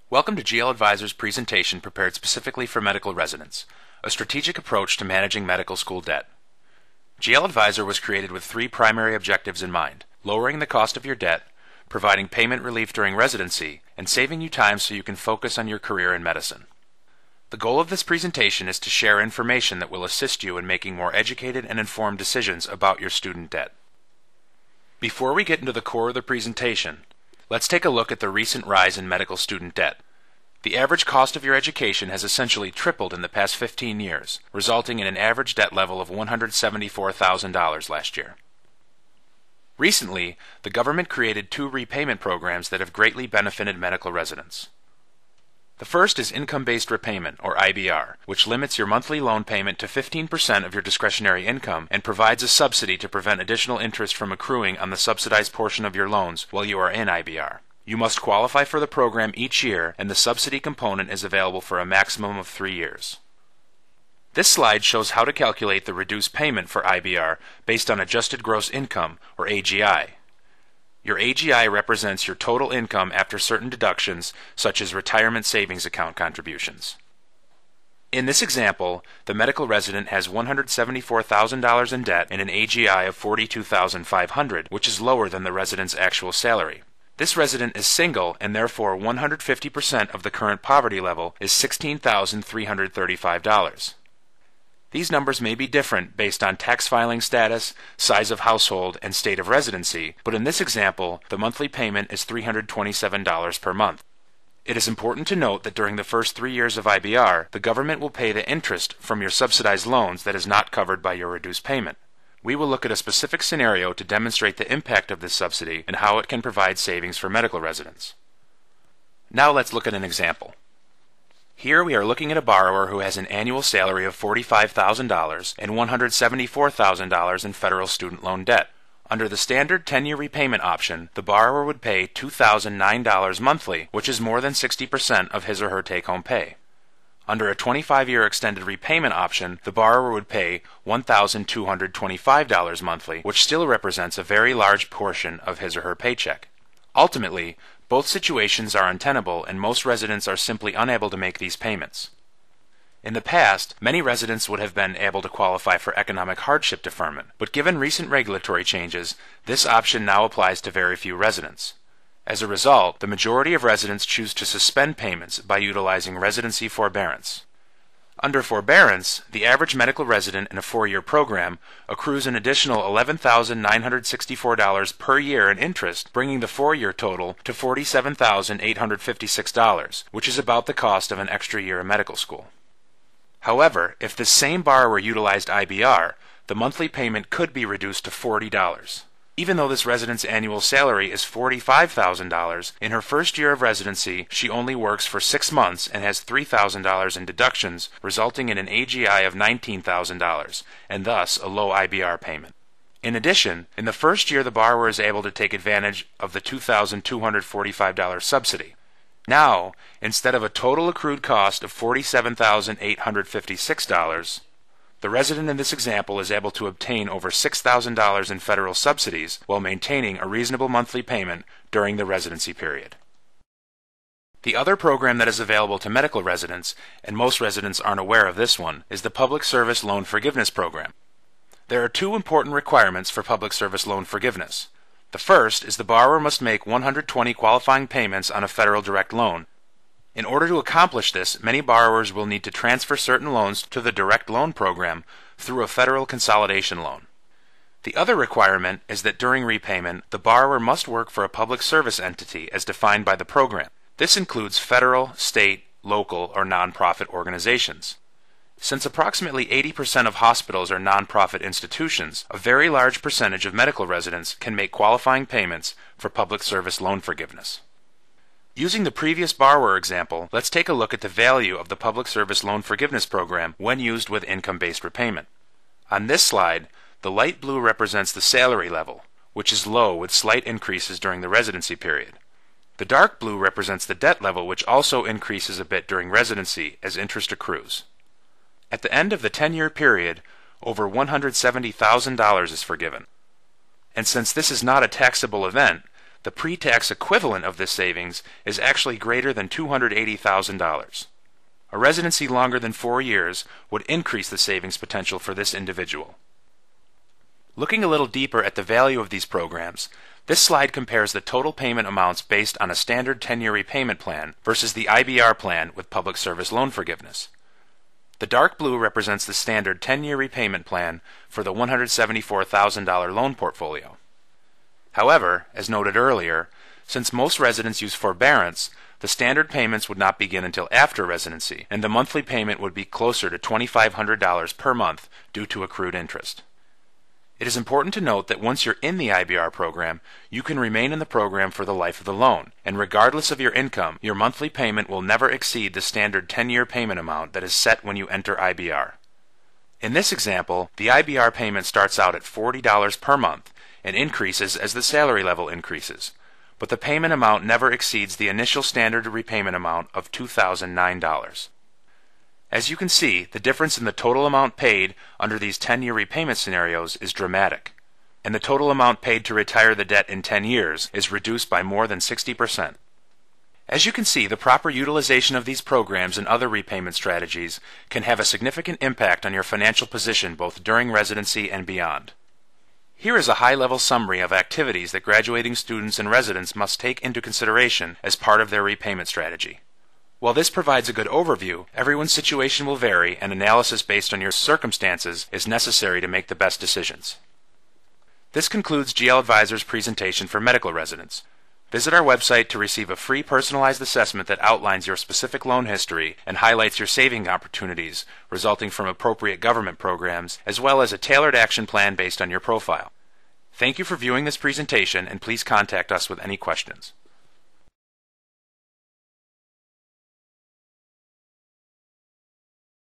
Welcome to GL Advisor's presentation prepared specifically for medical residents, a strategic approach to managing medical school debt. GL Advisor was created with three primary objectives in mind: lowering the cost of your debt, providing payment relief during residency, and saving you time so you can focus on your career in medicine. The goal of this presentation is to share information that will assist you in making more educated and informed decisions about your student debt. Before we get into the core of the presentation, let's take a look at the recent rise in medical student debt. The average cost of your education has essentially tripled in the past 15 years, resulting in an average debt level of $174,000 last year. Recently, the government created two repayment programs that have greatly benefited medical residents. The first is income-based repayment, or IBR, which limits your monthly loan payment to 15% of your discretionary income and provides a subsidy to prevent additional interest from accruing on the subsidized portion of your loans while you are in IBR. You must qualify for the program each year, and the subsidy component is available for a maximum of 3 years. This slide shows how to calculate the reduced payment for IBR based on adjusted gross income, or AGI. Your AGI represents your total income after certain deductions, such as retirement savings account contributions. In this example, the medical resident has $174,000 in debt and an AGI of $42,500, which is lower than the resident's actual salary. This resident is single, and therefore 150% of the current poverty level is $16,335. These numbers may be different based on tax filing status, size of household, and state of residency, but in this example, the monthly payment is $327 per month. It is important to note that during the first 3 years of IBR, the government will pay the interest from your subsidized loans that is not covered by your reduced payment. We will look at a specific scenario to demonstrate the impact of this subsidy and how it can provide savings for medical residents. Now let's look at an example. Here we are looking at a borrower who has an annual salary of $45,000 and $174,000 in federal student loan debt. Under the standard 10-year repayment option, the borrower would pay $2,009 monthly, which is more than 60% of his or her take-home pay. Under a 25-year extended repayment option, the borrower would pay $1,225 monthly, which still represents a very large portion of his or her paycheck. Ultimately, both situations are untenable, and most residents are simply unable to make these payments. In the past, many residents would have been able to qualify for economic hardship deferment, but given recent regulatory changes, this option now applies to very few residents. As a result, the majority of residents choose to suspend payments by utilizing residency forbearance. Under forbearance, the average medical resident in a 4-year program accrues an additional $11,964 per year in interest, bringing the 4-year total to $47,856, which is about the cost of an extra year of medical school. However, if this same borrower utilized IBR, the monthly payment could be reduced to $40. Even though this resident's annual salary is $45,000, in her first year of residency, she only works for 6 months and has $3,000 in deductions, resulting in an AGI of $19,000, and thus a low IBR payment. In addition, in the first year the borrower is able to take advantage of the $2,245 subsidy. Now, instead of a total accrued cost of $47,856, the resident in this example is able to obtain over $6,000 in federal subsidies while maintaining a reasonable monthly payment during the residency period. The other program that is available to medical residents, and most residents aren't aware of this one, is the Public Service Loan Forgiveness Program. There are two important requirements for public service loan forgiveness. The first is the borrower must make 120 qualifying payments on a federal direct loan. In order to accomplish this, many borrowers will need to transfer certain loans to the direct loan program through a federal consolidation loan. The other requirement is that during repayment, the borrower must work for a public service entity as defined by the program. This includes federal, state, local, or nonprofit organizations. Since approximately 80% of hospitals are nonprofit institutions, a very large percentage of medical residents can make qualifying payments for public service loan forgiveness. Using the previous borrower example, let's take a look at the value of the Public Service Loan Forgiveness Program when used with income-based repayment. On this slide, the light blue represents the salary level, which is low with slight increases during the residency period. The dark blue represents the debt level, which also increases a bit during residency as interest accrues. At the end of the 10-year period, over $170,000 is forgiven. And since this is not a taxable event, the pre-tax equivalent of this savings is actually greater than $280,000. A residency longer than 4 years would increase the savings potential for this individual. Looking a little deeper at the value of these programs, this slide compares the total payment amounts based on a standard 10-year repayment plan versus the IBR plan with public service loan forgiveness. The dark blue represents the standard 10-year repayment plan for the $174,000 loan portfolio. However, as noted earlier, since most residents use forbearance, the standard payments would not begin until after residency, and the monthly payment would be closer to $2,500 per month due to accrued interest. It is important to note that once you're in the IBR program, you can remain in the program for the life of the loan, and regardless of your income, your monthly payment will never exceed the standard 10-year payment amount that is set when you enter IBR. In this example, the IBR payment starts out at $40 per month and increases as the salary level increases, but the payment amount never exceeds the initial standard repayment amount of $2,009. As you can see, the difference in the total amount paid under these 10-year repayment scenarios is dramatic, and the total amount paid to retire the debt in 10 years is reduced by more than 60%. As you can see, the proper utilization of these programs and other repayment strategies can have a significant impact on your financial position both during residency and beyond. Here is a high-level summary of activities that graduating students and residents must take into consideration as part of their repayment strategy. While this provides a good overview, everyone's situation will vary and analysis based on your circumstances is necessary to make the best decisions. This concludes GL Advisor's presentation for medical residents. Visit our website to receive a free personalized assessment that outlines your specific loan history and highlights your saving opportunities resulting from appropriate government programs, as well as a tailored action plan based on your profile. Thank you for viewing this presentation, and please contact us with any questions.